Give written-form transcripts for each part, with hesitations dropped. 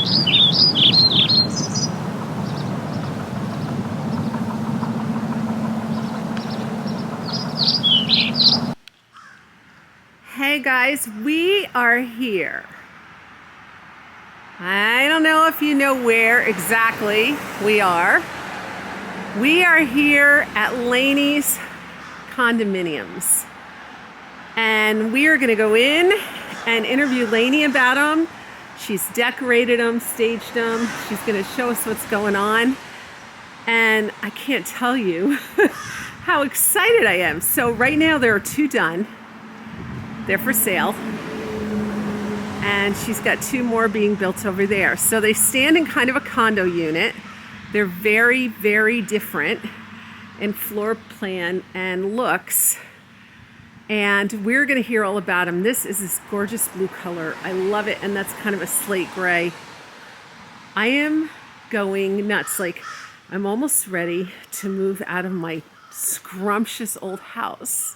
Hey guys, we are here. I don't know if you know where exactly we are. We are here at Lainey's condominiums. And we are gonna go in and interview Lainey about them. She's decorated them, staged them. She's gonna show us what's going on. And I can't tell you how excited I am. So right now there are 2 done. They're for sale. And she's got 2 more being built over there. So they stand in kind of a condo unit. They're very, very different in floor plan and looks. And we're gonna hear all about them. This is this gorgeous blue color. I love it, and that's kind of a slate gray. I am going nuts. Like, I'm almost ready to move out of my scrumptious old house.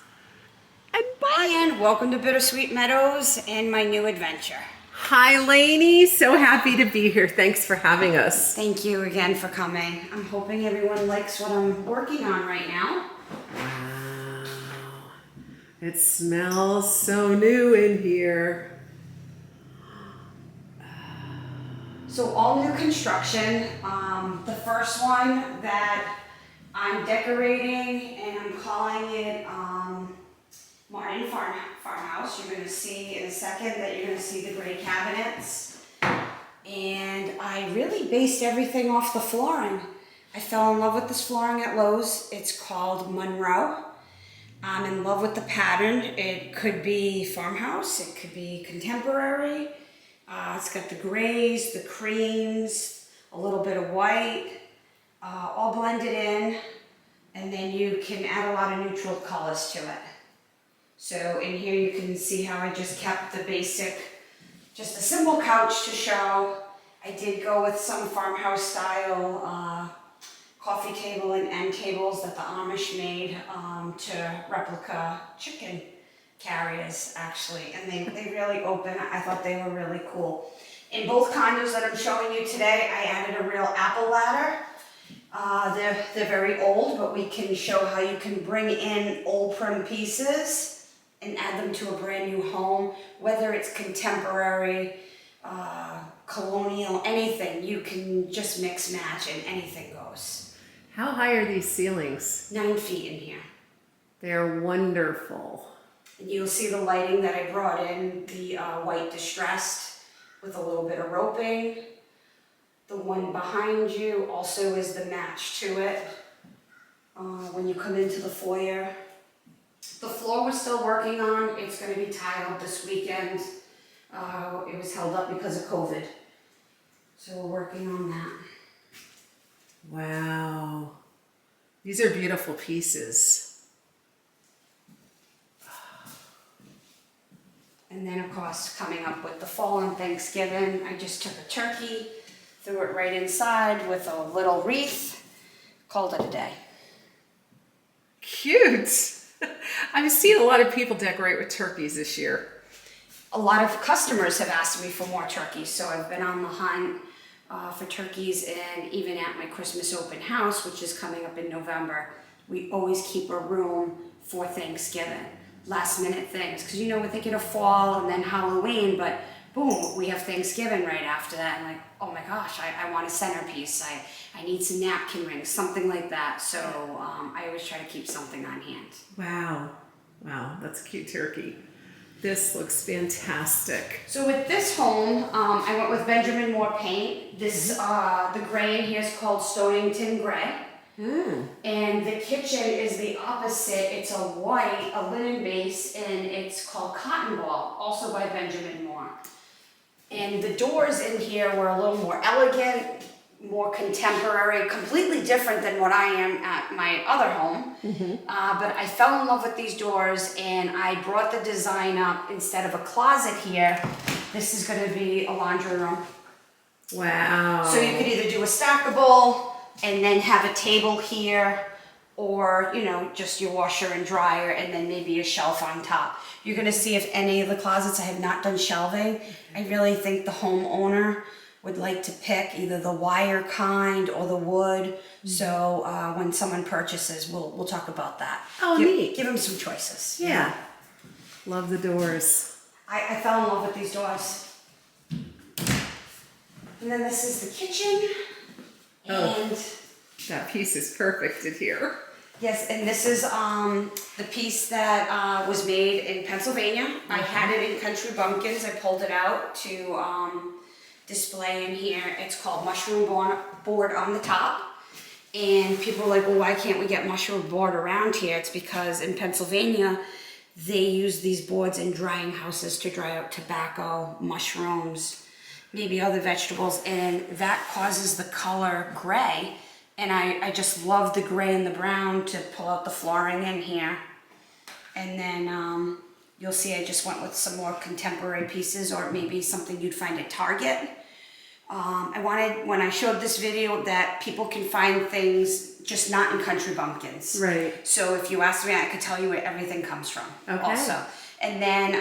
Hi, and welcome to Bittersweet Meadows and my new adventure. Hi, Lainey. So happy to be here. Thanks for having us. Thank you again for coming. I'm hoping everyone likes what I'm working on right now. Wow. It smells so new in here. So all new construction. The first one that I'm decorating, and I'm calling it Martin Farmhouse. You're going to see in a second that you're going to see the gray cabinets. And I really based everything off the flooring. I fell in love with this flooring at Lowe's. It's called Monroe. I'm in love with the pattern. It could be farmhouse, it could be contemporary. It's got the grays, the creams, a little bit of white, all blended in. And then you can add a lot of neutral colors to it. So in here you can see how I just kept the basic, just a simple couch to show. I did go with some farmhouse style coffee table and end tables that the Amish made to replica chicken carriers actually. And they really open. I thought they were really cool. In both condos that I'm showing you today, I added a real apple ladder. They're very old, but we can show how you can bring in old prim pieces and add them to a brand new home, whether it's contemporary, colonial, anything. You can just mix match and anything goes. How high are these ceilings? 9 feet in here. They're wonderful. And you'll see the lighting that I brought in, the white distressed with a little bit of roping. The one behind you also is the match to it. When you come into the foyer, the floor we're still working on. It's going to be tiled this weekend. It was held up because of COVID. So we're working on that. Wow. These are beautiful pieces. And then of course, coming up with the fall and Thanksgiving, I just took a turkey, threw it right inside with a little wreath, called it a day. Cute. I've seen a lot of people decorate with turkeys this year. A lot of customers have asked me for more turkeys, so I've been on the hunt for turkeys, and even at my Christmas open house, which is coming up in November, we always keep a room for Thanksgiving. Last minute things, because we're thinking of fall and then Halloween, but boom, we have Thanksgiving right after that, and like, oh my gosh, I want a centerpiece, I need some napkin rings, something like that. So I always try to keep something on hand. Wow, wow, that's a cute turkey. This looks fantastic. So with this home, I went with Benjamin Moore paint. This, the gray in here is called Stonington Gray. And the kitchen is the opposite. It's a white, a linen base, and it's called Cotton Ball, also by Benjamin Moore. And the doors in here were a little more elegant, more contemporary, completely different than what I am at my other home. But I fell in love with these doors, and I brought the design up. Instead of a closet here, this is going to be a laundry room. Wow. So you could either do a stackable and then have a table here, or just your washer and dryer, and then maybe a shelf on top. You're going to see if any of the closets I have not done shelving. I really think the homeowner would like to pick either the wire kind or the wood. So when someone purchases, we'll talk about that. Oh, neat. Give them some choices. Yeah. Love the doors. I fell in love with these doors. And then this is the kitchen. And that piece is perfect in here. yes, and this is the piece that was made in Pennsylvania. I had it in Country Bumpkins. I pulled it out to display in here. It's called mushroom board on the top. And people are like, well, why can't we get mushroom board around here? It's because in Pennsylvania, they use these boards in drying houses to dry out tobacco, mushrooms, maybe other vegetables, and that causes the color gray. And I just love the gray and the brown to pull out the flooring in here. And then you'll see I just went with some more contemporary pieces, or maybe something you'd find at Target. I wanted, when I showed this video, that people can find things just not in Country Bumpkins. Right. So if you ask me, I could tell you where everything comes from. Okay. Also. And then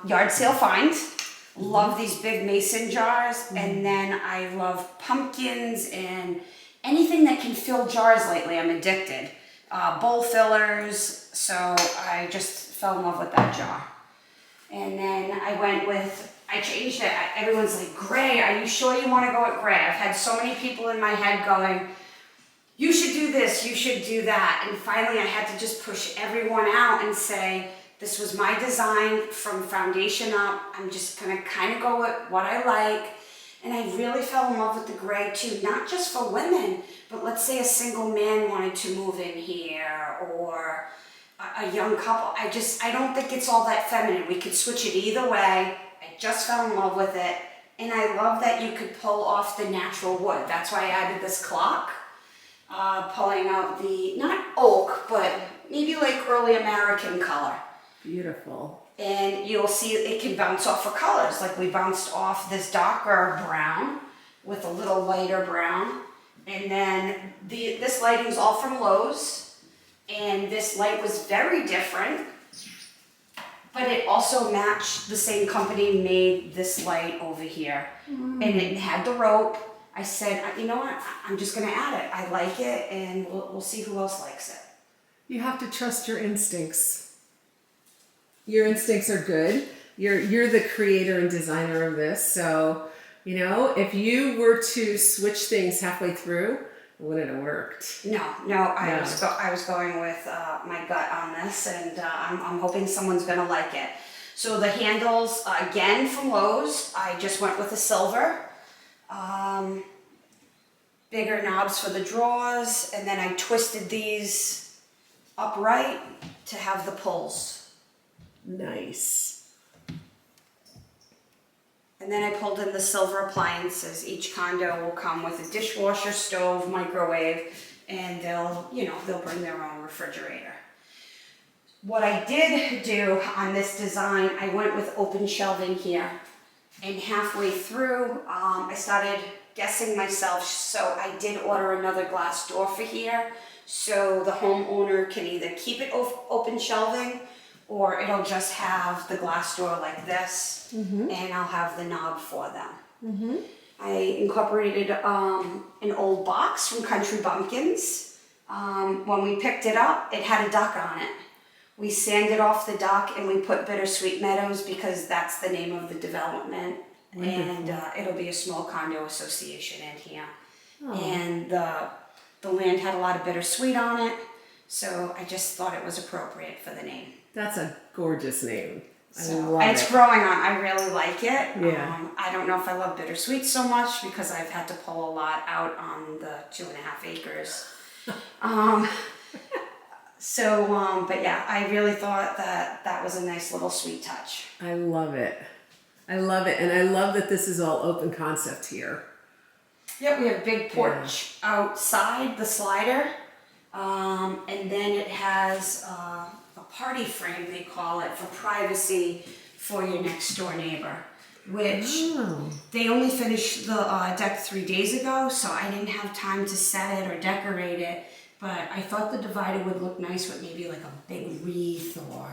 yard sale finds. Love these big mason jars. And then I love pumpkins and anything that can fill jars lately. I'm addicted. Bowl fillers. So I just fell in love with that jar. And then I changed it. Everyone's like, gray, are you sure you want to go with gray? I've had so many people in my head going, you should do this, you should do that. And finally I had to just push everyone out and say, this was my design from foundation up. I'm just going to kind of go with what I like. And I really fell in love with the gray too, not just for women, but let's say a single man wanted to move in here, or a young couple. I don't think it's all that feminine. We could switch it either way. I just fell in love with it. And I love that you could pull off the natural wood. That's why I added this clock. Pulling out the, not oak, but maybe like early American color. Beautiful. And you'll see it can bounce off of colors. Like we bounced off this darker brown with a little lighter brown. And then this lighting's all from Lowe's. And this light was very different. But it also matched, the same company made this light over here. And it had the rope. I said, you know what, I'm just gonna add it. I like it, and we'll see who else likes it. You have to trust your instincts. Your instincts are good. You're the creator and designer of this. So, you know, if you were to switch things halfway through, it wouldn't have worked. No, I was going with my gut on this, and I'm hoping someone's gonna like it. So the handles, again from Lowe's, I just went with a silver. Bigger knobs for the drawers, and then I twisted these upright to have the pulls. Nice. And then I pulled in the silver appliances. Each condo will come with a dishwasher, stove, microwave, and they'll bring their own refrigerator. What I did do on this design, I went with open shelving here. And halfway through, I started guessing myself, so I did order another glass door for here, so the homeowner can either keep it open shelving, or it'll just have the glass door like this, and I'll have the knob for them. I incorporated an old box from Country Bumpkins. When we picked it up, it had a duck on it. We sanded off the duck and we put Bittersweet Meadows because that's the name of the development. Wonderful. And it'll be a small condo association in here. Oh. And the land had a lot of bittersweet on it, so I just thought it was appropriate for the name. That's a gorgeous name. I love and it. It's growing on. I really like it. Yeah. I don't know if I love bittersweet so much because I've had to pull a lot out on the 2.5 acres. But yeah, I really thought that was a nice little sweet touch. I love it. I love it. And I love that this is all open concept here. Yep, we have a big porch outside the slider. And then it has a party frame, they call it, for privacy for your next door neighbor. Which they only finished the deck 3 days ago, so I didn't have time to set it or decorate it. But I thought the divider would look nice with maybe like a big wreath or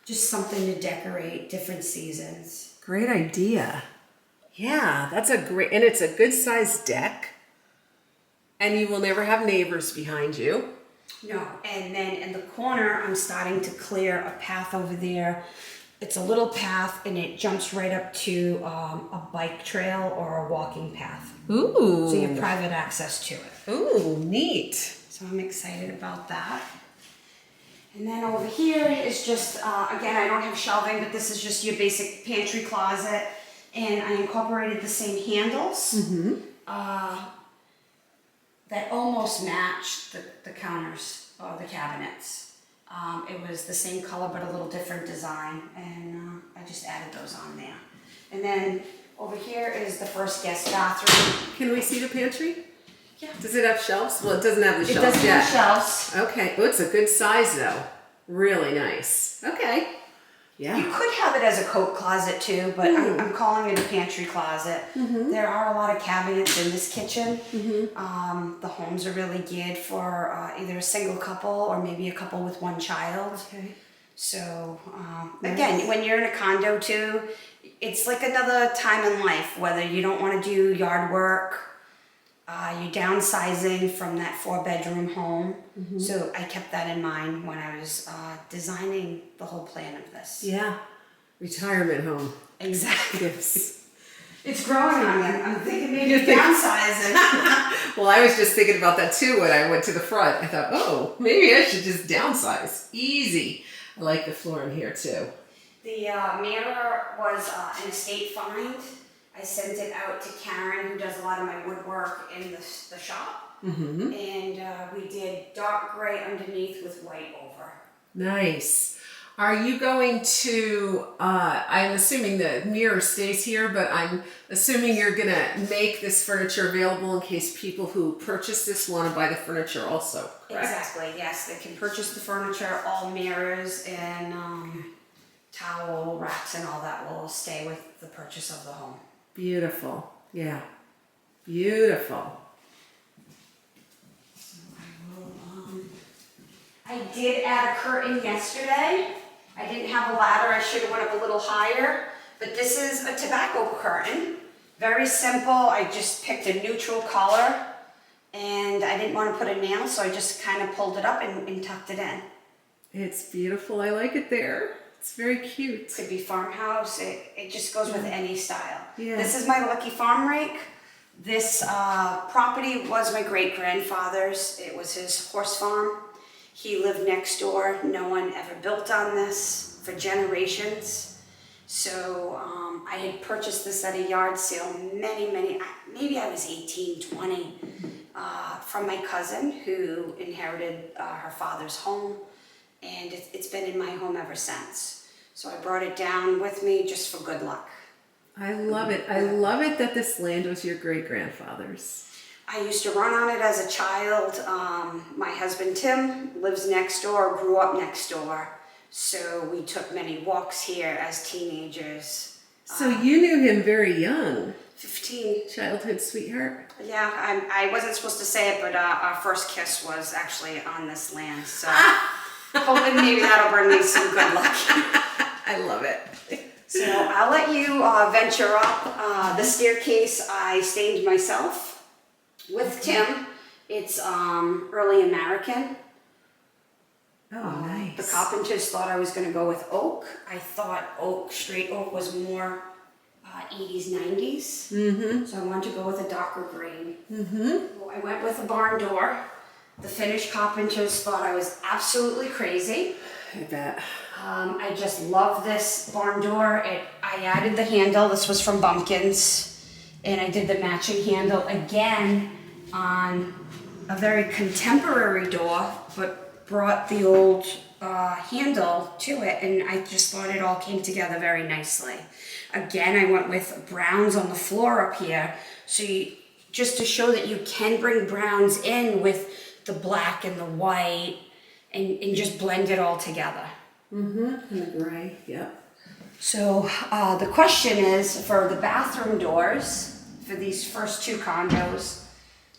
just something to decorate different seasons. Great idea. Yeah, that's a great, and it's a good sized deck. And you will never have neighbors behind you. No, and then in the corner, I'm starting to clear a path over there. It's a little path and it jumps right up to a bike trail or a walking path. Ooh. So you have private access to it. Ooh, neat. So I'm excited about that. And then over here is just, again, I don't have shelving, but this is just your basic pantry closet. And I incorporated the same handles that almost matched the counters or the cabinets. It was the same color but a little different design, and I just added those on there. And then over here is the first guest bathroom. Can we see the pantry? Yeah. Does it have shelves? Well, it doesn't have the It shelves doesn't yet. have shelves. Okay. Oh, it's a good size though. Really nice. Okay. Yeah. You could have it as a coat closet too, but I'm calling it a pantry closet. There are a lot of cabinets in this kitchen. The homes are really geared for either a single couple or maybe a couple with one child. Okay. So again, when you're in a condo too, it's like another time in life, whether you don't want to do yard work, you're downsizing from that 4-bedroom home. So I kept that in mind when I was designing the whole plan of this. Yeah. Retirement home. Exactly. Yes. It's growing on me. I'm thinking maybe downsizing. Well, I was just thinking about that too when I went to the front. I thought, oh, maybe I should just downsize. Easy. I like the floor in here too. The mirror was an estate find. I sent it out to Karen, who does a lot of my woodwork in the shop. And we did dark gray underneath with white over. Nice. Are you going to, I'm assuming the mirror stays here, but I'm assuming you're going to make this furniture available in case people who purchase this want to buy the furniture also, correct? Exactly, yes. They can purchase the furniture, all mirrors and towel racks and all that will stay with the purchase of the home. Beautiful. Yeah. Beautiful. So I did add a curtain yesterday. I didn't have a ladder. I should have went up a little higher. But this is a tobacco curtain. Very simple. I just picked a neutral color. And I didn't want to put a nail, so I just kind of pulled it up and tucked it in. It's beautiful. I like it there. It's very cute. Could be farmhouse. It just goes with any style. Yeah. This is my lucky farm rake. This property was my great-grandfather's. It was his horse farm. He lived next door. No one ever built on this for generations. So I had purchased this at a yard sale maybe I was 18, 20, from my cousin who inherited her father's home. And it's been in my home ever since. So I brought it down with me just for good luck. I love it. I love it that this land was your great-grandfather's. I used to run on it as a child. My husband Tim lives next door, grew up next door. So we took many walks here as teenagers. So you knew him very young. 15. Childhood sweetheart. Yeah, I wasn't supposed to say it, but our first kiss was actually on this land. So hoping maybe that'll bring me some good luck. I love it. So I'll let you venture up. The staircase I stained myself with Tim. It's early American. Oh, nice. The carpenters thought I was going to go with oak. I thought straight oak was more 80s, 90s. So I wanted to go with a darker green. Well, I went with a barn door. The finished carpenters thought I was absolutely crazy. I bet. I just love this barn door. I added the handle. This was from Bumpkins. And I did the matching handle again on a very contemporary door, but brought the old handle to it. And I just thought it all came together very nicely. Again, I went with browns on the floor up here. So just to show that you can bring browns in with the black and the white and just blend it all together. And the gray, yep. So the question is for the bathroom doors, for these first two condos,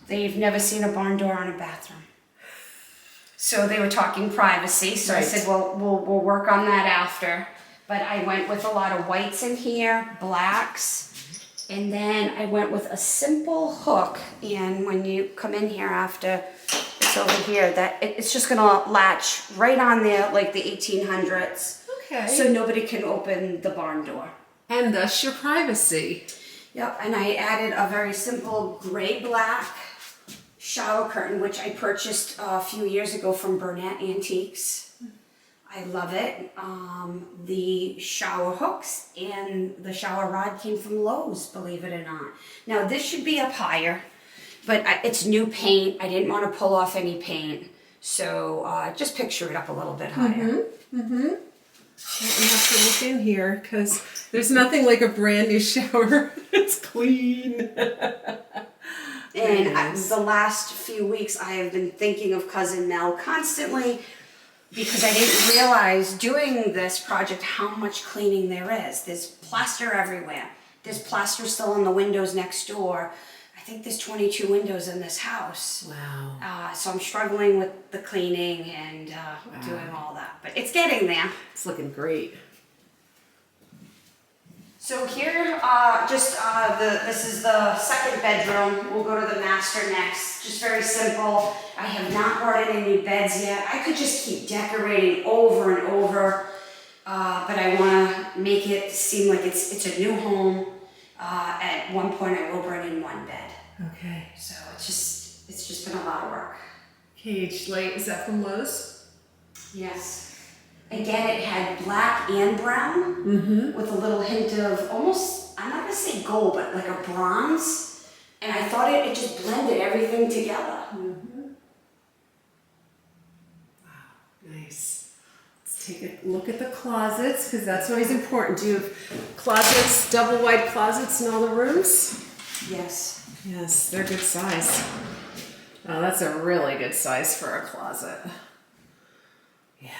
they've never seen a barn door on a bathroom. So they were talking privacy. So I said, well, we'll work on that after. But I went with a lot of whites in here, blacks, And then I went with a simple hook, and when you come in here after, it's over here, that it's just gonna latch right on there like the 1800s. Okay. So nobody can open the barn door. And thus your privacy. Yep, and I added a very simple gray-black shower curtain, which I purchased a few years ago from Burnett Antiques. I love it. The shower hooks and the shower rod came from Lowe's, believe it or not. Now this should be up higher, but it's new paint. I didn't want to pull off any paint, so just picture it up a little bit higher. You have to look in here because there's nothing like a brand new shower. It's clean. And the last few weeks I have been thinking of Cousin Mel constantly, because I didn't realize doing this project how much cleaning there is. There's plaster everywhere. There's plaster still on the windows next door. I think there's 22 windows in this house. Wow. So I'm struggling with the cleaning and doing all that. But it's getting there. It's looking great. So here, this is the second bedroom. We'll go to the master next. Just very simple. I have not brought in any beds yet. I could just keep decorating over and over, but I want to make it seem like it's a new home. At one point, I will bring in one bed. Okay. So it's just been a lot of work. Cage light, is that from Lowe's? Yes. Again, it had black and brown with a little hint of almost, I'm not going to say gold, but like a bronze. And I thought it just blended everything together. Wow, nice. Let's take a look at the closets because that's always important. Do you have closets, double wide closets in all the rooms? Yes. Yes, they're good size. Oh, that's a really good size for a closet. Yeah.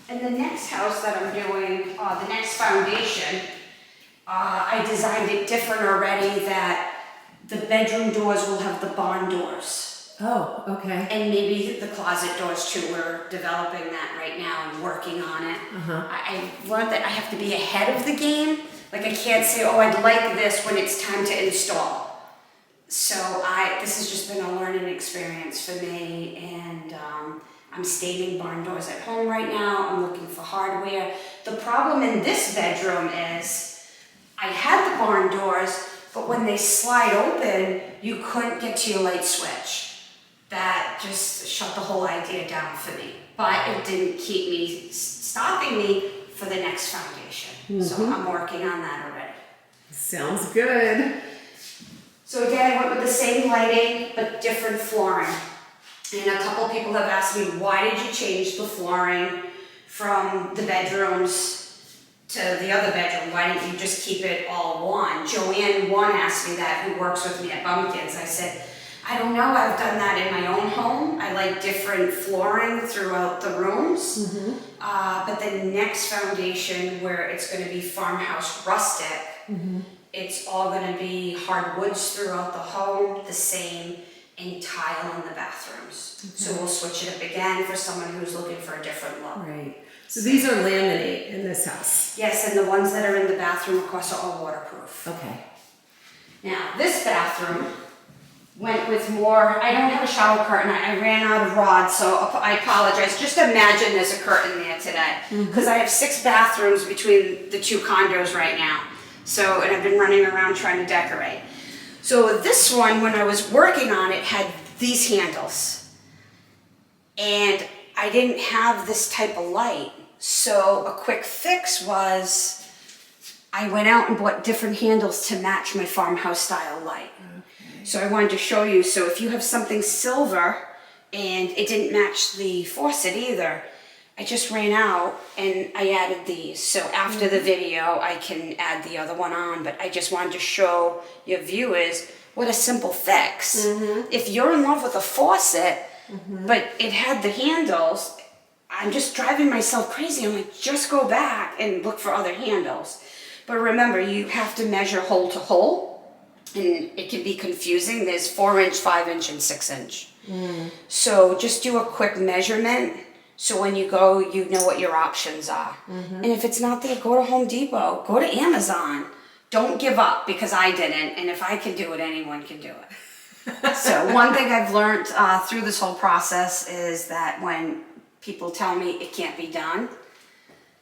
And the next house that I'm doing, the next foundation, I designed it different already, that the bedroom doors will have the barn doors. Oh, okay. And maybe the closet doors too. We're developing that right now and working on it. I learned that I have to be ahead of the game. Like I can't say, oh, I'd like this when it's time to install. So this has just been a learning experience for me, and I'm staining barn doors at home right now. I'm looking for hardware. The problem in this bedroom is I had the barn doors, but when they slide open, you couldn't get to your light switch. That just shut the whole idea down for me. But it didn't keep me, stopping me for the next foundation. So I'm working on that already. Sounds good. So again, I went with the same lighting, but different flooring. And a couple people have asked me, why did you change the flooring from the bedrooms to the other bedroom? Why didn't you just keep it all one? Joanne asked me that, who works with me at Bumpkins. I said, I don't know, I've done that in my own home. I like different flooring throughout the rooms. But the next foundation, where it's going to be Farmhouse rustic, it's all going to be hardwoods throughout the home, the same, and tile in the bathrooms. So we'll switch it up again for someone who's looking for a different look. Right. So these are laminate in this house. Yes, and the ones that are in the bathroom, of course, are all waterproof. Okay. Now, this bathroom went with more, I don't have a shower curtain. I ran out of rods, so I apologize. Just imagine there's a curtain there today. Because I have 6 bathrooms between the 2 condos right now. So, and I've been running around trying to decorate. So this one, when I was working on it, had these handles. And I didn't have this type of light. So a quick fix was I went out and bought different handles to match my farmhouse style light. Okay. So I wanted to show you. So if you have something silver and it didn't match the faucet either, I just ran out and I added these. So after the video, I can add the other one on, but I just wanted to show your viewers what a simple fix. If you're in love with a faucet, but it had the handles, I'm just driving myself crazy. I'm like, just go back and look for other handles. But remember, you have to measure hole to hole, and it can be confusing. There's 4-inch, 5-inch, and 6-inch. So just do a quick measurement. So when you go, you know what your options are. And if it's not there, go to Home Depot, go to Amazon. Don't give up, because I didn't. And if I can do it, anyone can do it. So one thing I've learned through this whole process is that when people tell me it can't be done,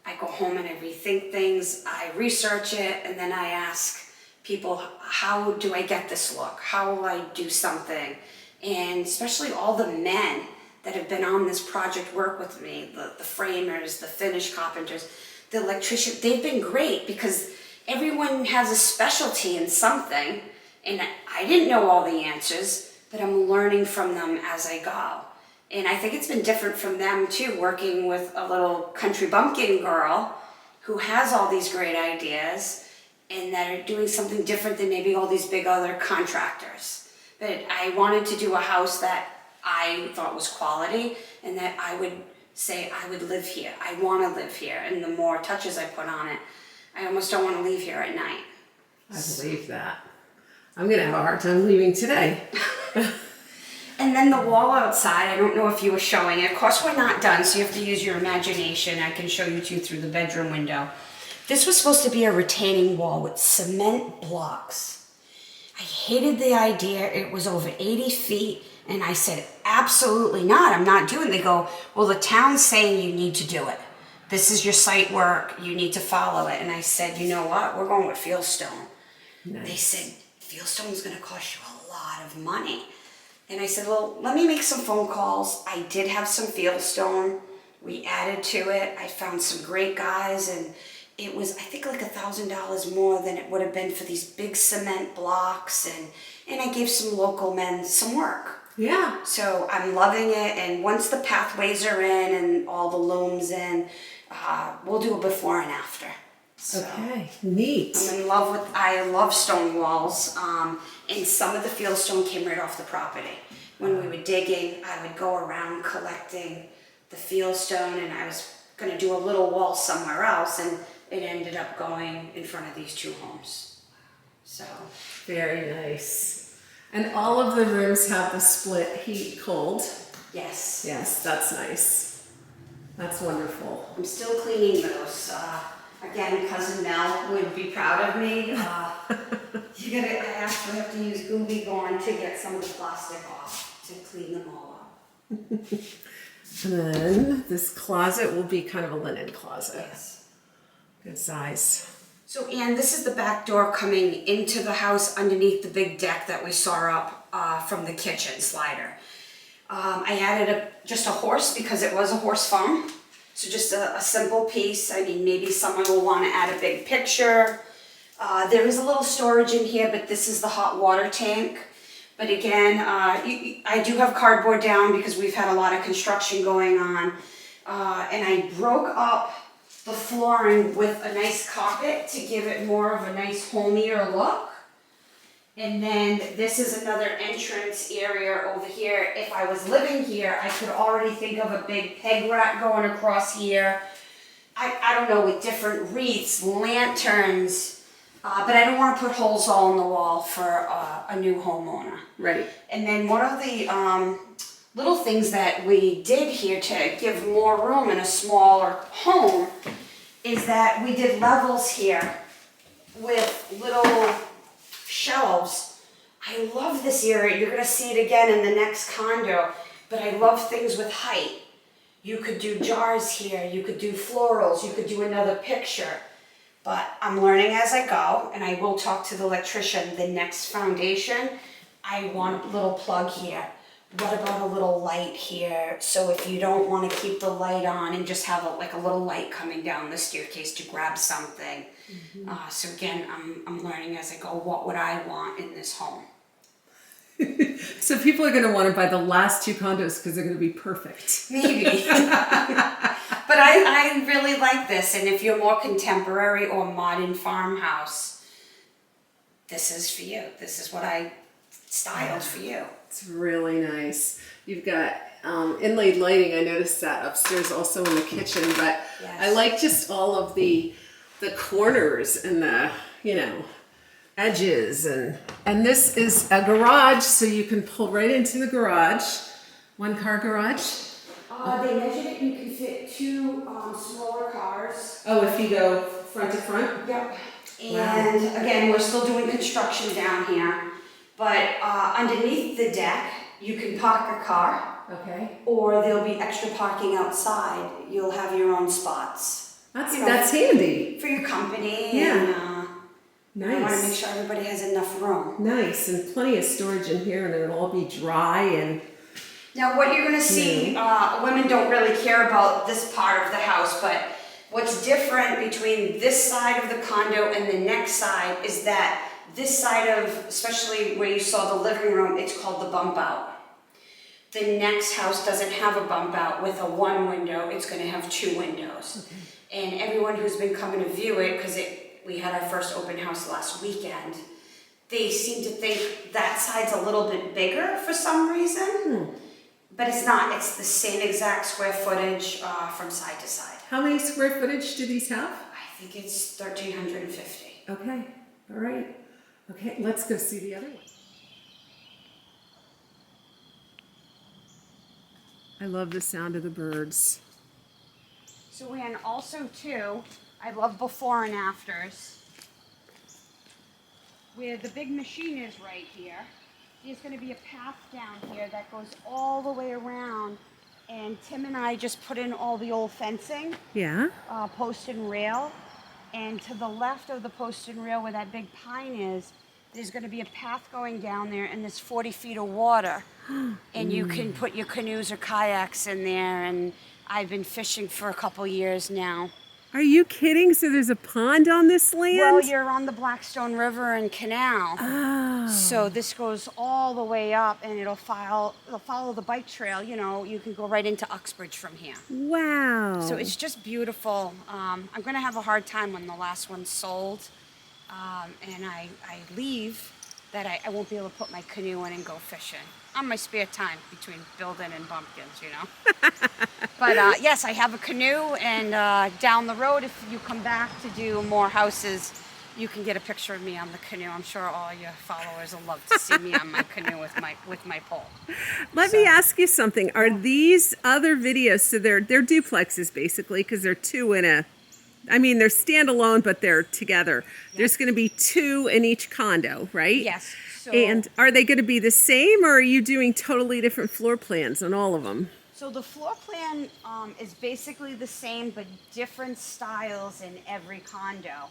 I go home and I rethink things, I research it, and then I ask people, how do I get this look? How will I do something? And especially all the men that have been on this project work with me, the framers, the finish carpenters, the electrician, they've been great, because everyone has a specialty in something, and I didn't know all the answers, but I'm learning from them as I go. And I think it's been different from them too, working with a little country bumpkin girl who has all these great ideas and that are doing something different than maybe all these big other contractors. But I wanted to do a house that I thought was quality and that I would say I would live here. I want to live here. And the more touches I put on it, I almost don't want to leave here at night. I believe that. I'm going to have a hard time leaving today. And then the wall outside, I don't know if you were showing it. Of course, we're not done, so you have to use your imagination. I can show you two through the bedroom window. This was supposed to be a retaining wall with cement blocks. I hated the idea. It was over 80 feet, and I said, absolutely not. I'm not doing it. They go, well, the town's saying you need to do it. This is your site work. You need to follow it. And I said, you know what? We're going with fieldstone. Nice. They said, fieldstone's going to cost you a lot of money. And I said, well, let me make some phone calls. I did have some fieldstone. We added to it. I found some great guys, and it was, I think, like $1,000 more than it would have been for these big cement blocks. And I gave some local men some work. Yeah. So I'm loving it. And once the pathways are in and all the looms in, we'll do a before and after. So okay, neat. I'm in love with, I love stone walls, and some of the fieldstone came right off the property. When we were digging, I would go around collecting the fieldstone, and I was going to do a little wall somewhere else, and it ended up going in front of these two homes. So very nice. And all of the rooms have the split heat cold. yes. Yes, that's nice. That's wonderful. I'm still cleaning those. Again, Cousin Mel would be proud of me. I actually have to use Gooby Gone to get some of the plastic off to clean them all up. And then this closet will be kind of a linen closet. Yes. Good size. So Anne, this is the back door coming into the house underneath the big deck that we saw up from the kitchen slider. I added just a horse because it was a horse farm. So just a simple piece. I mean, maybe someone will want to add a big picture. There is a little storage in here, but this is the hot water tank. But again, I do have cardboard down because we've had a lot of construction going on. And I broke up the flooring with a nice carpet to give it more of a nice homier look. And then this is another entrance area over here. If I was living here, I could already think of a big peg rack going across here. I don't know, with different wreaths, lanterns, but I don't want to put holes all in the wall for a new homeowner. Right. And then one of the little things that we did here to give more room in a smaller home is that we did levels here with little shelves. I love this area. You're going to see it again in the next condo, but I love things with height. You could do jars here, you could do florals, you could do another picture. But I'm learning as I go, and I will talk to the electrician. The next foundation, I want a little plug here. What about a little light here? So if you don't want to keep the light on and just have like a little light coming down the staircase to grab something. Mm-hmm. So again, I'm learning as I go, what would I want in this home? So people are going to want to buy the last two condos because they're going to be perfect. Maybe. But I really like this. And if you're more contemporary or modern farmhouse, this is for you. This is what I styled for you. It's really nice. You've got inlaid lighting. I noticed that upstairs also in the kitchen, but yes. I like just all of the corners and the, edges. And this is a garage, so you can pull right into the garage. One car garage. They measured it, you can fit two smaller cars. Oh, if you go front to front? Yep. And again, we're still doing construction down here, but underneath the deck, you can park a car. Okay. Or there'll be extra parking outside. You'll have your own spots. That's handy. For your company. Yeah. And, Nice. I want to make sure everybody has enough room. Nice, and plenty of storage in here, and it'll all be dry and... Now what you're going to see, women don't really care about this part of the house, but what's different between this side of the condo and the next side is that this side of, especially where you saw the living room, it's called the bump out. The next house doesn't have a bump out with a one window, it's going to have two windows. Okay. And everyone who's been coming to view it, because we had our first open house last weekend, they seem to think that side's a little bit bigger for some reason. But it's not, it's the same exact square footage from side to side. How many square footage do these have? I think it's 1,350. Okay, all right. Okay, let's go see the other one. I love the sound of the birds. So and also too, I love before and afters. Where the big machine is right here, there's going to be a path down here that goes all the way around. And Tim and I just put in all the old fencing. Yeah. Post and rail. And to the left of the post and rail where that big pine is, there's going to be a path going down there, and there's 40 feet of water. And you can put your canoes or kayaks in there, and I've been fishing for a couple years now. Are you kidding? So there's a pond on this land? Well, you're on the Blackstone River and Canal. Oh. So this goes all the way up, and it'll follow the bike trail. You know, you can go right into Uxbridge from here. Wow. So it's just beautiful. I'm going to have a hard time when the last one's sold. And I leave, that I won't be able to put my canoe in and go fishing on my spare time between building and bumpkins, you know. But yes, I have a canoe, and down the road, if you come back to do more houses, you can get a picture of me on the canoe. I'm sure all your followers will love to see me on my canoe with my pole. Let me ask you something. Are these other videos, so they're duplexes basically, because they're two in a, I mean, they're standalone, but they're together. Yep. There's going to be two in each condo, right? Yes. So, and are they going to be the same, or are you doing totally different floor plans on all of them? So the floor plan is basically the same, but different styles in every condo.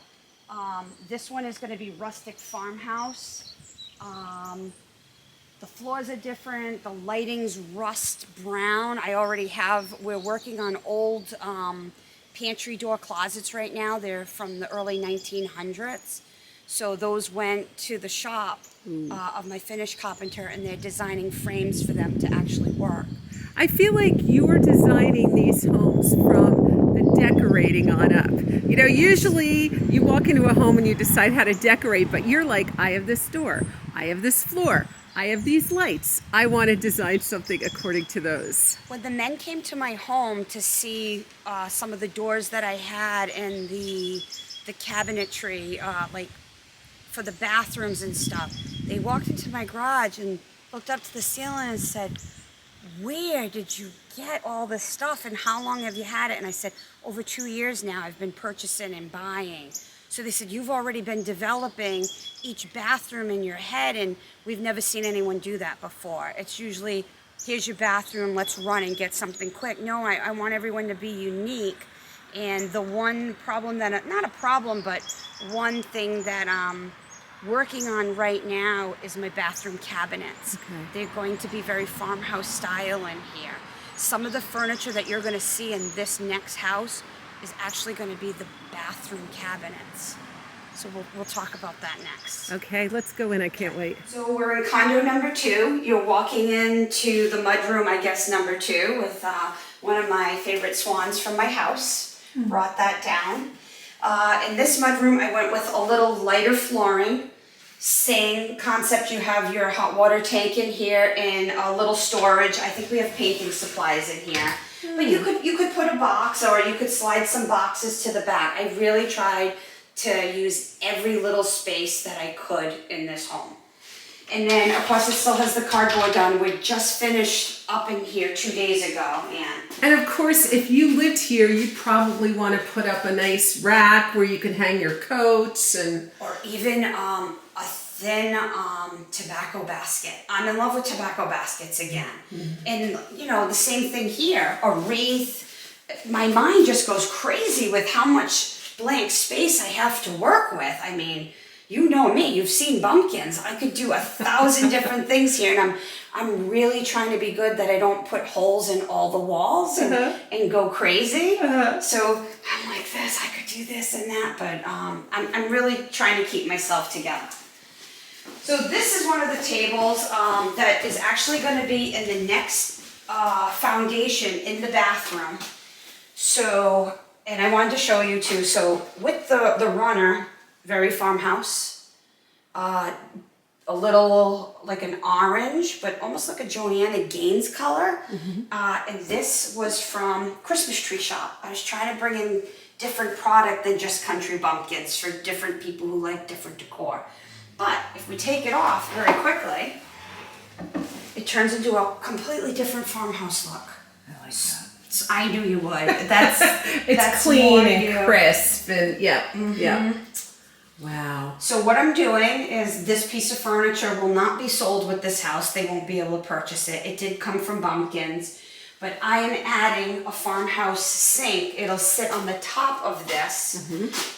This one is going to be rustic farmhouse. The floors are different. The lighting's rust brown. We're working on old pantry door closets right now. They're from the early 1900s. So those went to the shop of my Finnish carpenter, and they're designing frames for them to actually work. I feel like you're designing these homes from the decorating on up. You know, usually you walk into a home and you decide how to decorate, but you're like, I have this door, I have this floor, I have these lights. I want to design something according to those. When the men came to my home to see some of the doors that I had and the cabinetry, like for the bathrooms and stuff, they walked into my garage and looked up to the ceiling and said, where did you get all this stuff, and how long have you had it? And I said, over 2 years now I've been purchasing and buying. So they said, you've already been developing each bathroom in your head, and we've never seen anyone do that before. It's usually, here's your bathroom, let's run and get something quick. No, I want everyone to be unique. And the one problem that, not a problem, but one thing that I'm working on right now is my bathroom cabinets. Okay. They're going to be very farmhouse style in here. Some of the furniture that you're going to see in this next house is actually going to be the bathroom cabinets. So we'll talk about that next. Okay, let's go in. I can't wait. So we're in condo number 2. You're walking into the mudroom, I guess, number 2, with one of my favorite swans from my house. Brought that down. In this mudroom, I went with a little lighter flooring. Same concept, you have your hot water tank in here and a little storage. I think we have painting supplies in here. But you could put a box, or you could slide some boxes to the back. I really tried to use every little space that I could in this home. And then, of course, it still has the cardboard done. We just finished up in here 2 days ago, and And of course, if you lived here, you'd probably want to put up a nice rack where you could hang your coats and... or even a thin tobacco basket. I'm in love with tobacco baskets again. And, you know, the same thing here, a wreath. My mind just goes crazy with how much blank space I have to work with. I mean, you know me, you've seen bumpkins. I could do 1,000 different things here, and I'm really trying to be good that I don't put holes in all the walls and go crazy. So I'm like this, I could do this and that, but I'm really trying to keep myself together. So this is one of the tables that is actually going to be in the next foundation in the bathroom. So, and I wanted to show you too, so with the runner, very farmhouse, a little like an orange, but almost like a Joanna Gaines color. And this was from Christmas Tree Shop. I was trying to bring in different product than just Country Bumpkins for different people who like different decor. But if we take it off very quickly, it turns into a completely different farmhouse look. I like that. I knew you would. That's It's clean and crisp and yeah. Wow. So what I'm doing is this piece of furniture will not be sold with this house. They won't be able to purchase it. It did come from Bumpkins, but I am adding a farmhouse sink. It'll sit on the top of this,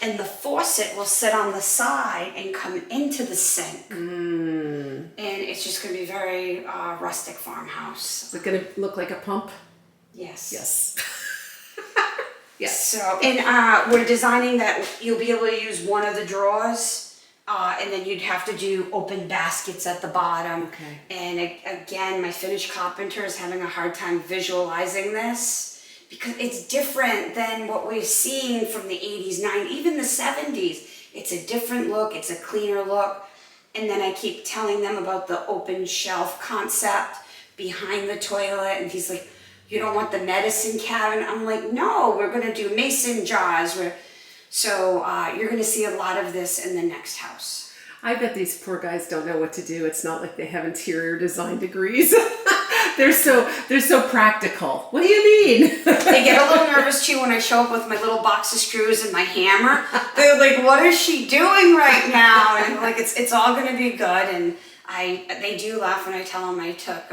and the faucet will sit on the side and come into the sink. And it's just going to be very rustic farmhouse. Is it going to look like a pump? Yes. Yes. Yes. So, and we're designing that you'll be able to use one of the drawers, and then you'd have to do open baskets at the bottom. Okay. And again, my Finnish carpenter is having a hard time visualizing this because it's different than what we've seen from the 80s, 90s, even the 70s. It's a different look. It's a cleaner look. And then I keep telling them about the open shelf concept behind the toilet, and he's like, you don't want the medicine cabinet? I'm like, no, we're going to do mason jars. So you're going to see a lot of this in the next house. I bet these poor guys don't know what to do. It's not like they have interior design degrees. They're so practical. What do you mean? They get a little nervous too when I show up with my little box of screws and my hammer. They're like, what is she doing right now? And I'm like, it's all going to be good. And they do laugh when I tell them I took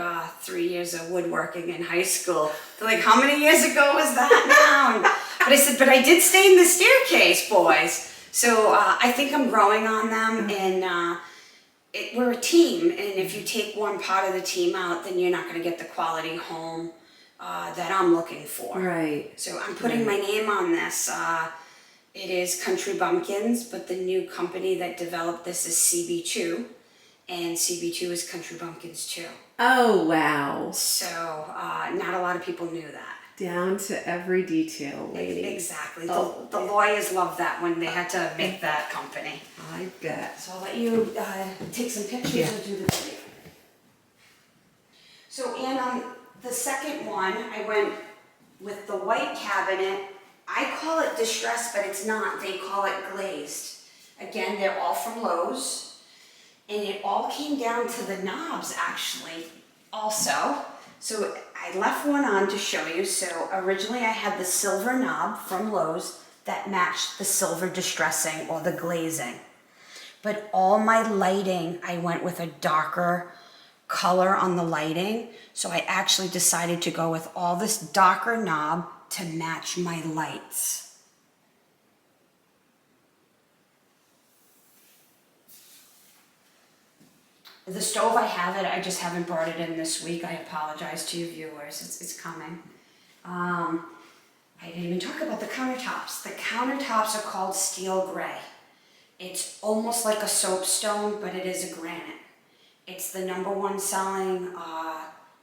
3 years of woodworking in high school. They're like, how many years ago was that now? But I said, but I did stay in the staircase, boys. So I think I'm growing on them, and we're a team. And if you take one part of the team out, then you're not going to get the quality home that I'm looking for. Right. So I'm putting my name on this. It is Country Bumpkins, but the new company that developed this is CB2. And CB2 is Country Bumpkins too. Oh, wow. So not a lot of people knew that. Down to every detail, lady. Exactly. Oh, the lawyers loved that when they had to make that company. I bet. So I'll let you take some pictures and do the video. So, and on the second one, I went with the white cabinet. I call it distressed, but it's not. They call it glazed. Again, they're all from Lowe's. And it all came down to the knobs, actually, also. So I left one on to show you. So originally I had the silver knob from Lowe's that matched the silver distressing or the glazing. But all my lighting, I went with a darker color on the lighting. So I actually decided to go with all this darker knob to match my lights. The stove, I have it. I just haven't brought it in this week. I apologize to you viewers. It's coming. I didn't even talk about the countertops. The countertops are called steel gray. It's almost like a soapstone, but it is a granite. It's the #1 selling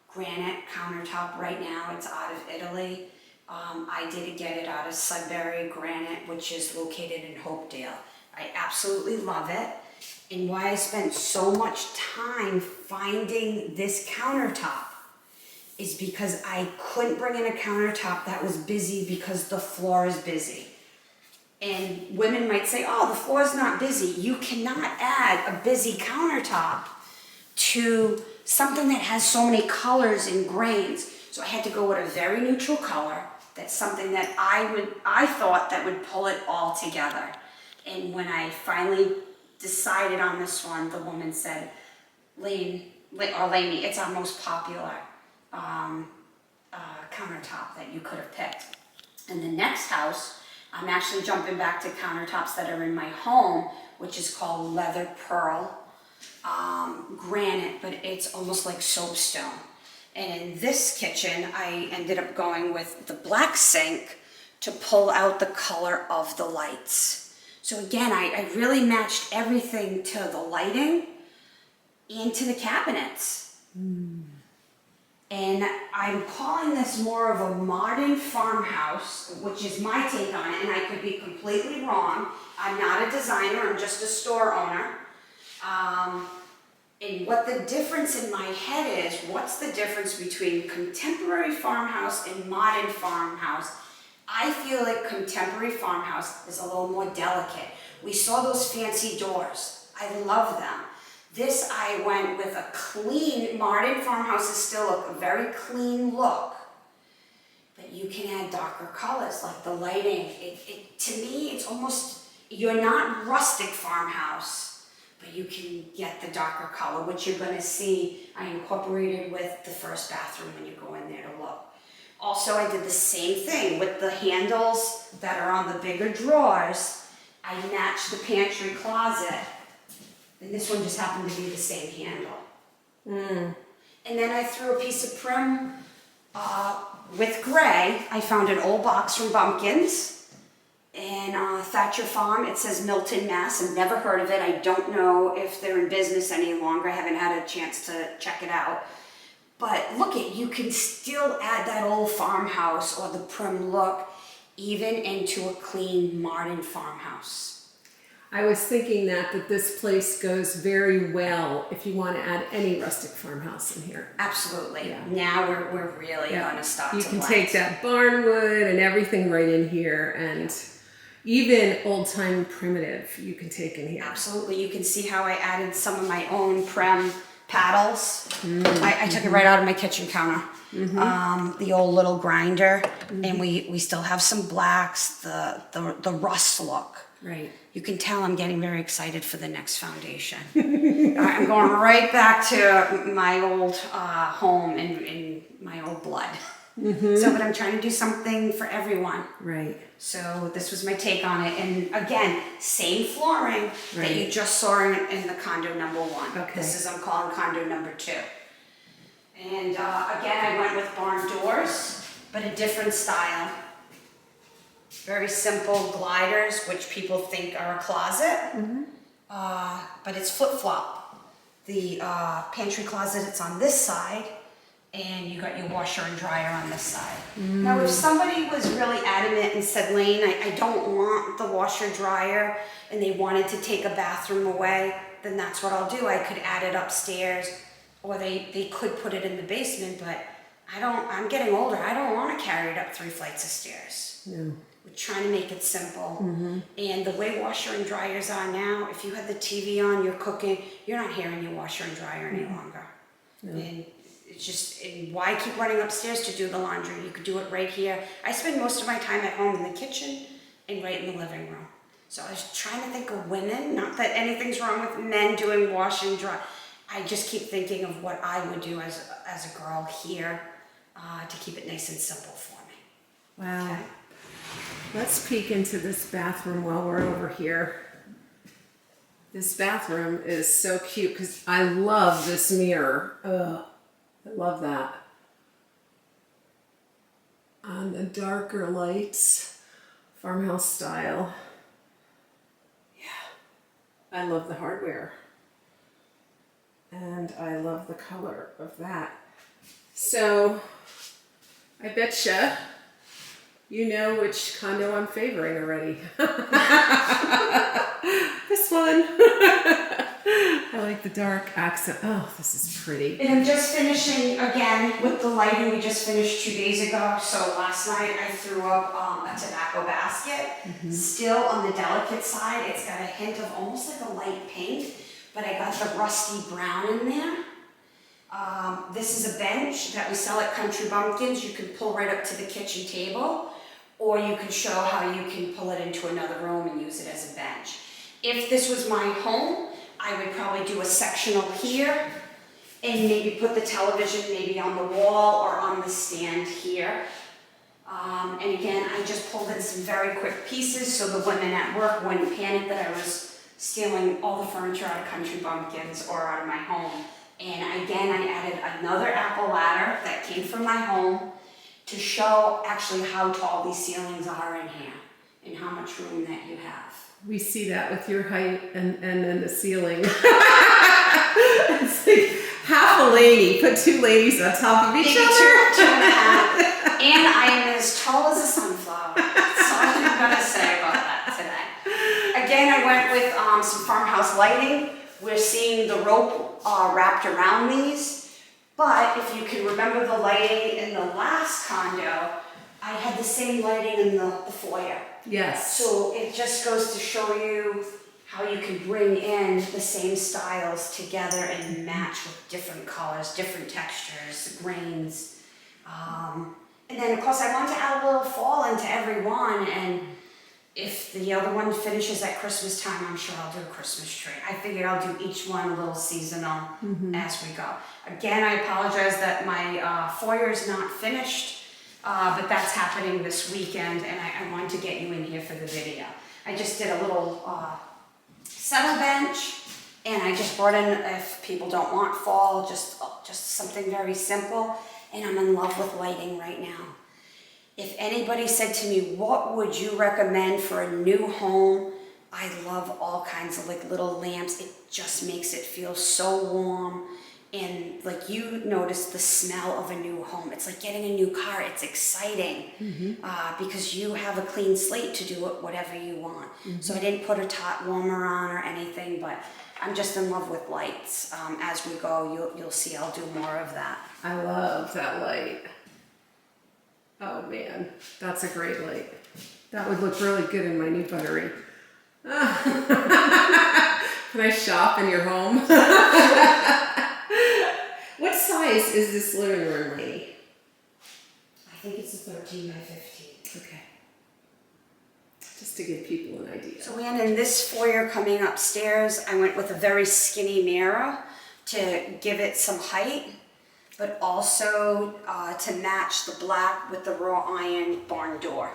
granite countertop right now. It's out of Italy. I did get it out of Sudbury Granite, which is located in Hopedale. I absolutely love it. And why I spent so much time finding this countertop is because I couldn't bring in a countertop that was busy because the floor is busy. And women might say, oh, the floor is not busy. You cannot add a busy countertop to something that has so many colors and grains. So I had to go with a very neutral color. That's something that I thought that would pull it all together. And when I finally decided on this one, the woman said, Lainey, it's our most popular countertop that you could have picked. And the next house, I'm actually jumping back to countertops that are in my home, which is called leather pearl granite, but it's almost like soapstone. And in this kitchen, I ended up going with the black sink to pull out the color of the lights. So again, I really matched everything to the lighting and to the cabinets. And I'm calling this more of a modern farmhouse, which is my take on it, and I could be completely wrong. I'm not a designer, I'm just a store owner. And what the difference in my head is, what's the difference between contemporary farmhouse and modern farmhouse? I feel like contemporary farmhouse is a little more delicate. We saw those fancy doors. I love them. This, I went with a clean, modern farmhouse is still a very clean look, but you can add darker colors like the lighting. To me, it's almost, you're not rustic farmhouse, but you can get the darker color, which you're gonna see I incorporated with the first bathroom when you go in there to look. Also, I did the same thing with the handles that are on the bigger drawers. I matched the pantry closet. And this one just happened to be the same handle. And then I threw a piece of prim with gray. I found an old box from Bumpkins and Thatcher Farm. It says Milton, Mass. I've never heard of it. I don't know if they're in business any longer. I haven't had a chance to check it out. But look at, you can still add that old farmhouse or the prim look even into a clean modern farmhouse. I was thinking that this place goes very well if you want to add any rustic farmhouse in here. Absolutely. Yeah. Now we're really going to start You to can blend. take that barnwood and everything right in here, and even old-time primitive you can take in here. Absolutely. You can see how I added some of my own prem paddles. I took it right out of my kitchen counter. The old little grinder, and we still have some blacks, the rust look. Right. You can tell I'm getting very excited for the next foundation. I'm going right back to my old home and my old blood. So, but I'm trying to do something for everyone. Right. So this was my take on it. And again, same flooring that you just saw in the condo number 1. Okay. This is, I'm calling condo number 2. And again, I went with barn doors, but a different style. Very simple gliders, which people think are a closet, but it's flip-flop. The pantry closet, it's on this side, and you got your washer and dryer on this side. Now, if somebody was really adamant and said, Lane, I don't want the washer dryer, and they wanted to take a bathroom away, then that's what I'll do. I could add it upstairs, or they could put it in the basement, but I'm getting older. I don't want to carry it up 3 flights of stairs. No. We're trying to make it simple. And the way washer and dryers are now, if you have the TV on, you're cooking, you're not hearing your washer and dryer any longer. And it's just, and why keep running upstairs to do the laundry? You could do it right here. I spend most of my time at home in the kitchen and right in the living room. So I was trying to think of women, not that anything's wrong with men doing wash and dry. I just keep thinking of what I would do as a girl here to keep it nice and simple for me. Wow. Okay. Let's peek into this bathroom while we're over here. This bathroom is so cute because I love this mirror. I love that. On the darker lights, farmhouse style. Yeah, I love the hardware. And I love the color of that. So, I betcha you know which condo I'm favoring already. This one. I like the dark accent. Oh, this is pretty. And I'm just finishing again with the lighting. We just finished 2 days ago. So last night I threw up a tobacco basket. Still on the delicate side. It's got a hint of almost like a light pink, but I got the rusty brown in there. This is a bench that we sell at Country Bumpkins. You can pull right up to the kitchen table, or you can show how you can pull it into another room and use it as a bench. If this was my home, I would probably do a sectional here and maybe put the television maybe on the wall or on the stand here. And again, I just pulled in some very quick pieces so the women at work wouldn't panic that I was stealing all the furniture out of Country Bumpkins or out of my home. And again, I added another apple ladder that came from my home to show actually how tall these ceilings are in here and how much room that you have. We see that with your height and then the ceiling. It's like half a lady, put two ladies on top of each Maybe other. two and a half. And I am as tall as a sunflower. That's all I'm going to say about that today. Again, I went with some farmhouse lighting. We're seeing the rope wrapped around these. But if you can remember the lighting in the last condo, I had the same lighting in the foyer. Yes. So it just goes to show you how you can bring in the same styles together and match with different colors, different textures, grains. And then of course I want to add a little fall into every one, and if the other one finishes at Christmas time, I'm sure I'll do a Christmas tree. I figured I'll do each one a little seasonal as we go. Again, I apologize that my foyer is not finished, but that's happening this weekend, and I wanted to get you in here for the video. I just did a little center bench, and I just brought in, if people don't want fall, just something very simple, and I'm in love with lighting right now. If anybody said to me, what would you recommend for a new home? I love all kinds of like little lamps. It just makes it feel so warm. And like you notice the smell of a new home. It's like getting a new car. It's exciting because you have a clean slate to do it whatever you want. So I didn't put a tot warmer on or anything, but I'm just in love with lights. As we go, you'll see I'll do more of that. I love that light. Oh man, that's a great light. That would look really good in my new buttery. Can I shop in your home? What size is this living room, Lainey? I think it's a 13 by 15. Okay. Just to give people an idea. So and in this foyer coming upstairs, I went with a very skinny mirror to give it some height, but also to match the black with the wrought iron barn door.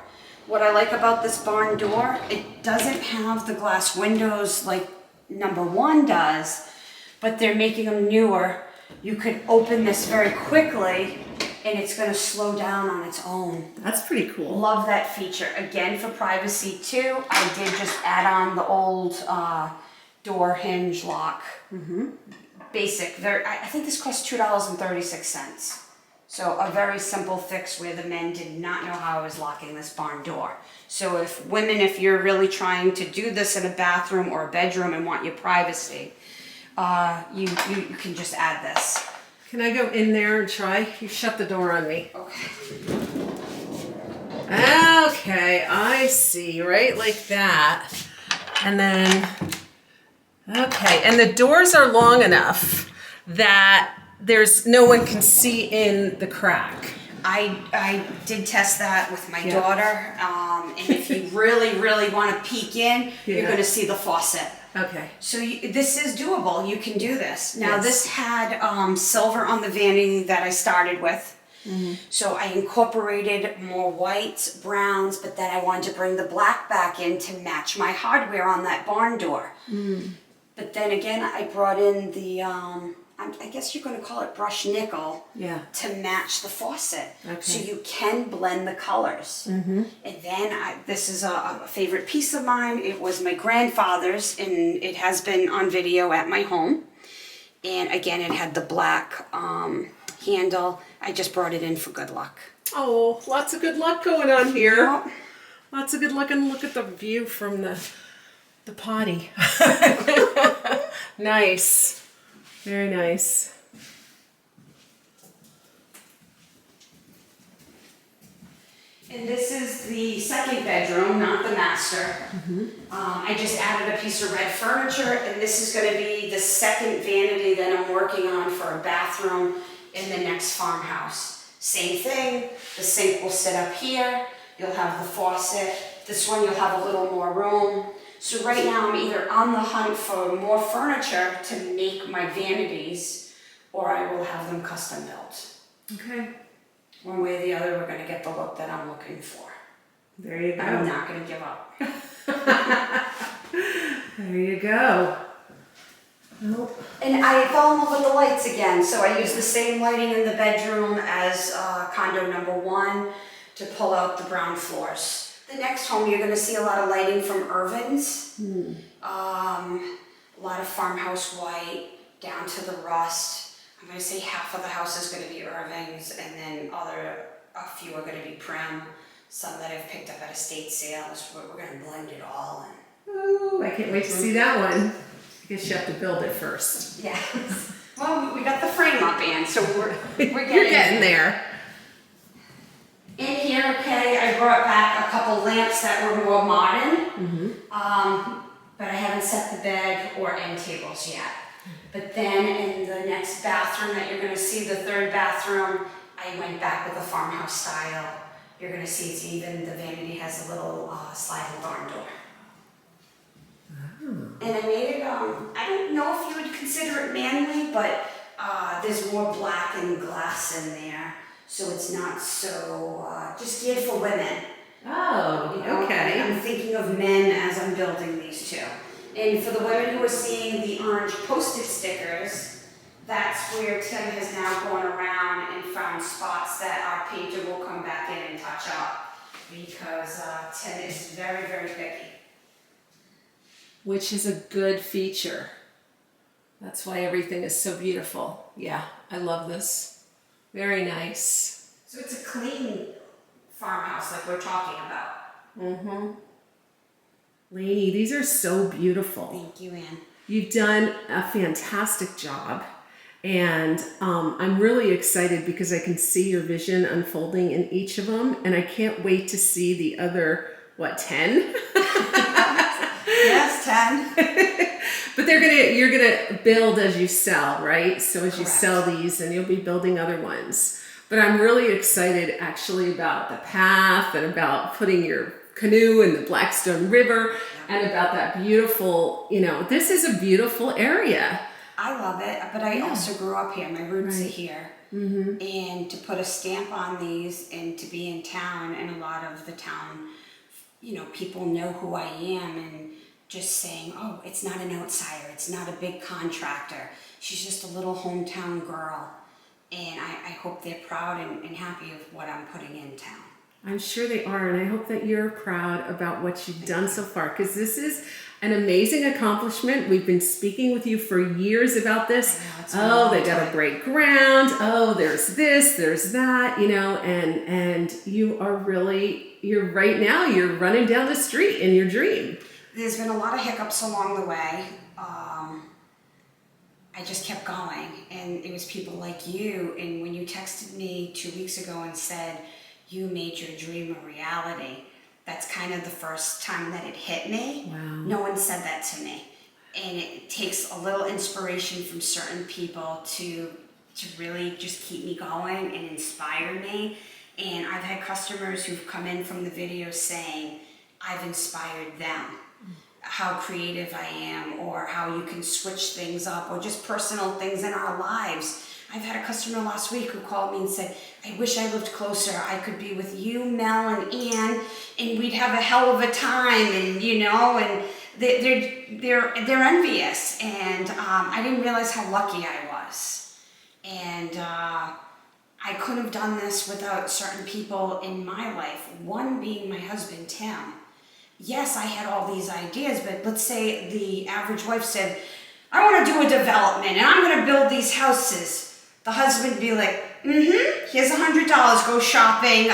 What I like about this barn door, it doesn't have the glass windows like number one does, but they're making them newer. You could open this very quickly and it's going to slow down on its own. That's pretty cool. Love that feature. Again, for privacy too, I did just add on the old door hinge lock. Basic. I think this cost $2.36. So a very simple fix where the men did not know how I was locking this barn door. So if women, if you're really trying to do this in a bathroom or a bedroom and want your privacy, you can just add this. Can I go in there and try? You shut the door on me. Okay. Okay, I see, right? Like that. And then, okay, and the doors are long enough that there's no one can see in the crack. I did test that with my daughter, and if you really, really want to peek in, you're going to see the faucet. Okay. So this is doable. You can do this. Now this had silver on the vanity that I started with. So I incorporated more whites, browns, but then I wanted to bring the black back in to match my hardware on that barn door. But then again, I brought in the, I guess you're going to call it brushed nickel to match the faucet. So you can blend the colors. And then this is a favorite piece of mine. It was my grandfather's, and it has been on video at my home. And again, it had the black handle. I just brought it in for good luck. Oh, lots of good luck going on here. Lots of good luck, and look at the view from the potty. Nice. Very nice. And this is the second bedroom, not the master. I just added a piece of red furniture, and this is gonna be the second vanity that I'm working on for a bathroom in the next farmhouse. Same thing, the sink will sit up here, you'll have the faucet. This one you'll have a little more room. So right now I'm either on the hunt for more furniture to make my vanities, or I will have them custom built. Okay. One way or the other, we're gonna get the look that I'm looking for. There you go. I'm not gonna give up. There you go. Nope. And I fell in love with the lights again, so I use the same lighting in the bedroom as condo number 1 to pull out the brown floors. The next home, you're gonna see a lot of lighting from Irvin's. A lot of farmhouse white, down to the rust. I'm gonna say half of the house is gonna be Irving's, and then a few are gonna be Prim. Some that I've picked up at estate sales. We're gonna blend it all in. Ooh, I can't wait to see that one. I guess you have to build it first. Yes. Well, we got the frame up, Ann, so we're You're getting there. In here, okay, I brought back a couple lamps that were more modern, but I haven't set the bed or end tables yet. But then in the next bathroom that you're gonna see, the third bathroom, I went back with a farmhouse style. You're gonna see it's even, the vanity has a little sliding barn door. And I made it, I don't know if you would consider it manly, but there's more black and glass in there. So it's not so, just geared for women. Oh, You know, okay. I'm thinking of men as I'm building these two. And for the women who are seeing the orange Post-it stickers, that's where Tim has now gone around and found spots that our painter will come back in and touch up. Because Tim is very, very picky. Which is a good feature. That's why everything is so beautiful. Yeah, I love this. Very nice. So it's a clean farmhouse like we're talking about. Lainey, these are so beautiful. Thank you, Ann. You've done a fantastic job. And I'm really excited because I can see your vision unfolding in each of them. And I can't wait to see the other, 10? Yes, 10. But you're gonna build as you sell, right? So as you Correct. sell these, and you'll be building other ones. But I'm really excited actually about the path and about putting your canoe in the Blackstone River and about that beautiful, this is a beautiful area. I love it, but I also grew up here. My roots are here. Mm-hmm. And to put a stamp on these and to be in town, and a lot of the town, people know who I am, and just saying, oh, it's not an outsider, it's not a big contractor, she's just a little hometown girl. And I hope they're proud and happy of what I'm putting in town. I'm sure they are, and I hope that you're proud about what you've done so far, because this is an amazing accomplishment. We've been speaking with you for years about this. Oh, they got to break ground. Oh, there's this, there's that, and you're right now, you're running down the street in your dream. There's been a lot of hiccups along the way. I just kept going, and it was people like you, and when you texted me 2 weeks ago and said, you made your dream a reality, that's kind of the first time that it hit me. Wow. No one said that to me. And it takes a little inspiration from certain people to really just keep me going and inspire me. And I've had customers who've come in from the video saying, I've inspired them. How creative I am, or how you can switch things up, or just personal things in our lives. I've had a customer last week who called me and said, I wish I lived closer. I could be with you, Mel, and Ann, and we'd have a hell of a time, and and they're envious, and I didn't realize how lucky I was. And I couldn't have done this without certain people in my life, one being my husband, Tim. Yes, I had all these ideas, but let's say the average wife said, I want to do a development and I'm going to build these houses. The husband would be like, here's $100, go shopping.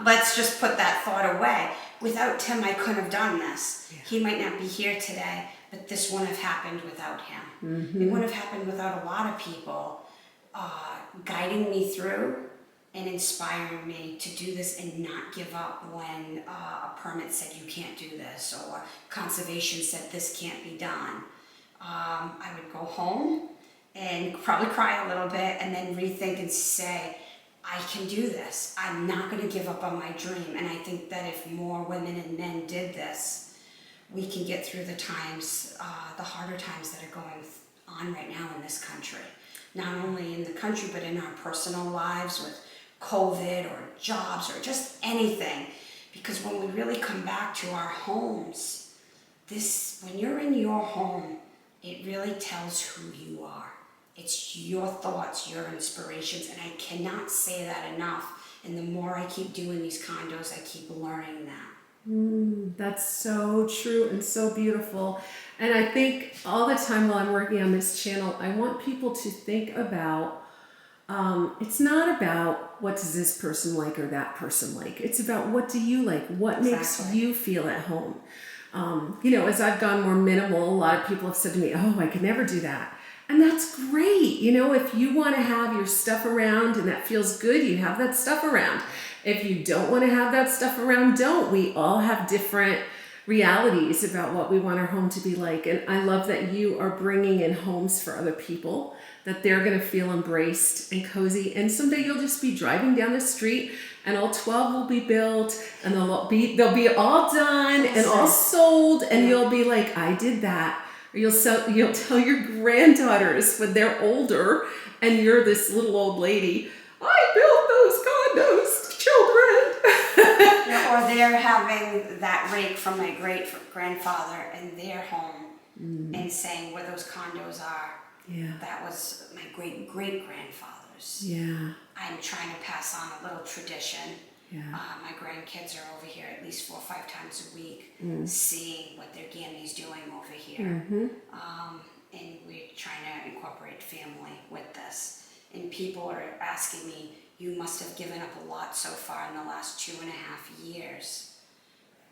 Let's just put that thought away. Without Tim, I couldn't have done this. Yeah. He might not be here today, but this wouldn't have happened without him. It wouldn't have happened without a lot of people guiding me through and inspiring me to do this and not give up when a permit said you can't do this, or conservation said this can't be done. I would go home and probably cry a little bit and then rethink and say, I can do this. I'm not going to give up on my dream. And I think that if more women and men did this, we can get through the times, the harder times that are going on right now in this country. Not only in the country, but in our personal lives with COVID or jobs or just anything. Because when we really come back to our homes, when you're in your home, it really tells who you are. It's your thoughts, your inspirations, and I cannot say that enough. And the more I keep doing these condos, I keep learning that. That's so true and so beautiful. And I think all the time while I'm working on this channel, I want people to think about, it's not about what does this person like or that person like. It's about what do you like? What makes you feel at home? As I've gone more minimal, a lot of people have said to me, oh, I could never do that. And that's great. If you want to have your stuff around and that feels good, you have that stuff around. If you don't want to have that stuff around, don't. We all have different realities about what we want our home to be like. And I love that you are bringing in homes for other people, that they're going to feel embraced and cozy. And someday you'll just be driving down the street and all 12 will be built and they'll be all done and all sold. And you'll be like, I did that. Or you'll tell your granddaughters when they're older and you're this little old lady, I built those condos, children. Or they're having that rake from my great-grandfather in their home and saying where those condos are. Yeah. That was my great-great-grandfather's. Yeah. I'm trying to pass on a little tradition. Yeah. My grandkids are over here at least 4 or 5 times a week, seeing what their Gammy's doing over here. And we're trying to incorporate family with this. And people are asking me, you must have given up a lot so far in the last 2.5 years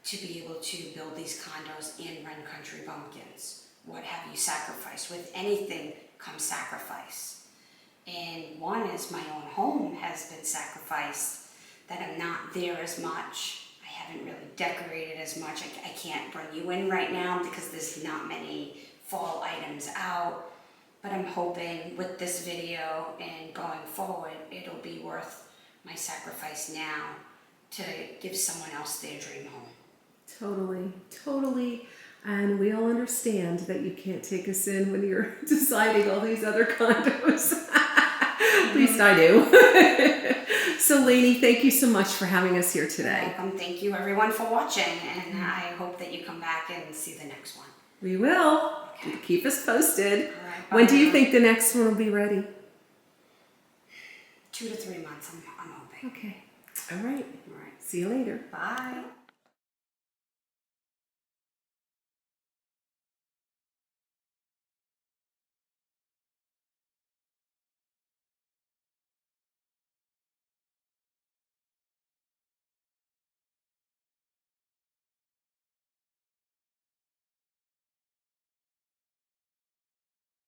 to be able to build these condos and run Country Bumpkins. What have you sacrificed? With anything comes sacrifice. And one is my own home has been sacrificed, that I'm not there as much. I haven't really decorated as much. I can't bring you in right now because there's not many fall items out. But I'm hoping with this video and going forward, it'll be worth my sacrifice now to give someone else their dream home. Totally. And we all understand that you can't take us in when you're deciding all these other condos. At least I do. So Lainey, thank you so much for having us here today. You're welcome. Thank you everyone for watching, and I hope that you come back and see the next one. We will. Okay. Keep us posted. All right, when do you think the next one will be ready? 2 to 3 months, I'm hoping. Okay. All right. All right. See you later. Bye.